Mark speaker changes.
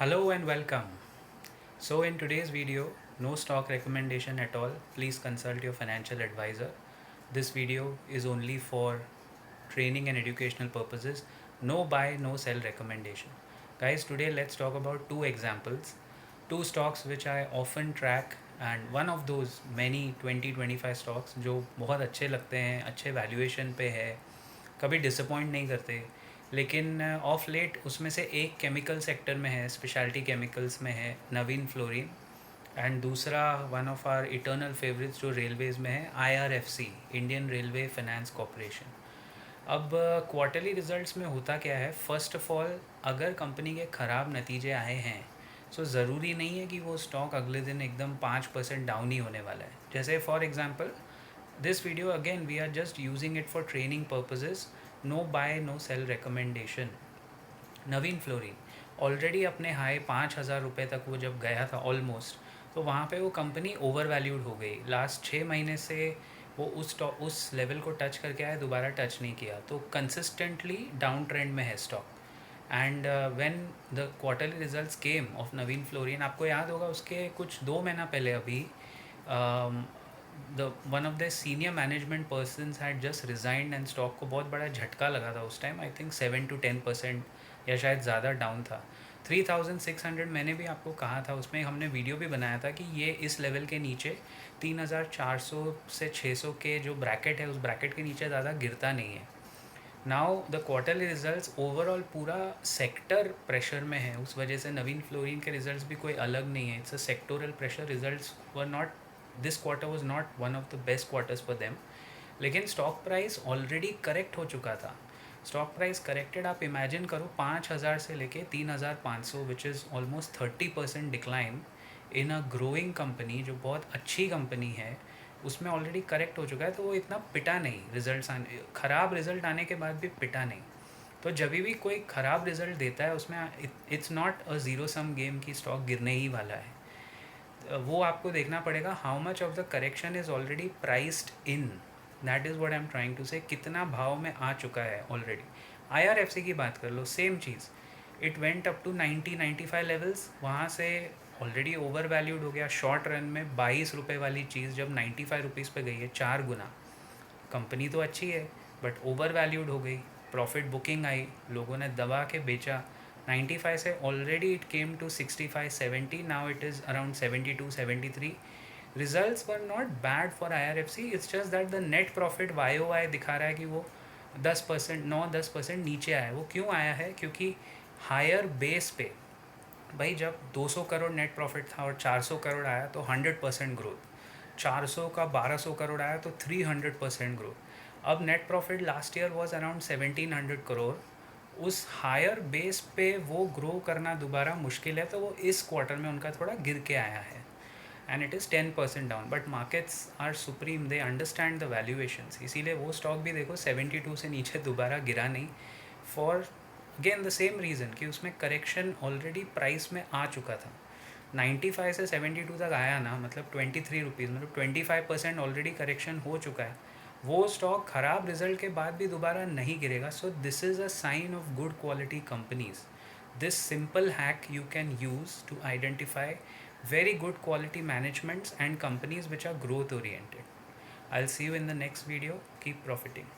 Speaker 1: Hello and welcome. So, in today's video, no stock recommendation at all. Please consult your financial advisor. This video is only for training and educational purposes. No buy, no sell recommendation. Guys, today let's talk about two examples. Two stocks which I often track, and one of those many 20-25 stocks जो बहुत अच्छे लगते हैं, अच्छे valuation पे है, कभी disappoint नहीं करते, लेकिन ऑफ लेट उसमें से एक केमिकल सेक्टर में है, स्पेशलिटी केमिकल्स में है, नवीन फ्लोरिन। एंड दूसरा one of our eternal favourites जो रेलवेज़ में है, IRFC, Indian railway finance corporation. अब क्वार्टरली रिजल्ट्स में होता क्या है, फ़र्स्ट ऑफ ऑल अगर कंपनी के ख़राब नतीजे आए हैं सो ज़रूरी नहीं है कि वो स्टॉक अगले दिन एकदम 5% डाउन ही होने वाला है। जैसे for example this video again we are just using it for training purposes, no buy no sell recommendation. Navin Fluorine already अपने हाई 5,000 रुपये तक वो जब गया था ऑलमोस्ट, तो वहाँ पे वो कंपनी ओवर वैल्यूड हो गई। लास्ट 6 महीने से वो उस लेवल को टच करके आया, दोबारा टच नहीं किया, तो कंसिस्टेंटली डाउन ट्रेंड में है stock. And when the quarterly results came of Navin Fluorine, आपको याद होगा उसके कुछ 2 महीना पहले अभी the one of the senior management persons had just resigned and stock को बहुत बड़ा झटका लगा था उस टाइम। आई थिंक 7 to 10% या शायद ज़्यादा डाउन था। 3,600 मैंने भी आपको कहा था, उसमें हमने वीडियो भी बनाया था कि ये इस लेवल के नीचे 3,400 से 600 के जो ब्रैकेट है, उस ब्रैकेट के नीचे ज़्यादा गिरता नहीं है। Now the quarterly results overall पूरा सेक्टर प्रेशर में है, उस वजह से नवीन फ्लोरिन के रिजल्ट्स भी कोई अलग नहीं है। It's a sectoral pressure. Results were not, this quarter was not one of the best quarters for them. लेकिन स्टॉक प्राइस ऑलरेडी करेक्ट हो चुका था। स्टॉक प्राइस करेक्टेड, आप इमेजिन करो 5,000 से लेके 3,500, which is almost 30% decline in a growing company जो बहुत अच्छी कंपनी है, उसमें ऑलरेडी करेक्ट हो चुका है। तो वो इतना पिटा नहीं, रिजल्ट्स आने, ख़राब रिजल्ट आने के बाद भी पिटा नहीं। तो जब भी कोई ख़राब रिजल्ट देता है उसमें it's not a zero sum game की स्टॉक गिरने ही वाला है। वो आपको देखना पड़ेगा how much of the correction is already priced in. That is what I am trying to say, कितना भाव में आ चुका है ऑलरेडी। IRFC की बात कर लो, सेम चीज़। It went up to 90-95 levels, वहाँ से ऑलरेडी ओवर वैल्यूड हो गया। शॉर्ट रन में 22 रुपये वाली चीज़ जब 95 रुपीज़ पे गई है, 4 गुना। कंपनी तो अच्छी है बट ओवर वैल्यूड हो गई। प्रॉफिट बुकिंग आई, लोगों ने दबा के बेचा। 95 से already it came to 65-70, now it is around 72-73। Results were not bad for IRFC, it's just that the net profit YOY दिखा रहा है कि वो 10%, 9-10% नीचे आया है। वो क्यों आया है? क्योंकि हायर बेस पे, भाई जब 200 करोड़ नेट प्रॉफिट था और 400 करोड़ आया तो 100% ग्रोथ। 400 का 1200 करोड़ आया तो 300% ग्रोथ। अब net profit last year was around 1,700 crore. उस हायर बेस पे वो ग्रो करना दोबारा मुश्किल है, तो वो इस क्वार्टर में उनका थोड़ा गिर के आया है and it is 10% down. But markets are supreme, they understand the valuations, इसीलिए वो स्टॉक भी देखो 72 से नीचे दोबारा गिरा नहीं। For again the same reason कि उसमें करेक्शन ऑलरेडी प्राइस में आ चुका था। 95 से 72 तक आया ना, मतलब 23 रुपीज़, मतलब 25% ऑलरेडी करेक्शन हो चुका है। वो स्टॉक ख़राब रिजल्ट के बाद भी दोबारा नहीं गिरेगा। So this is a sign of good quality companies. This simple hack you can use to identify very good quality managements and companies which are growth oriented. I'll see you in the next video. Keep profiting.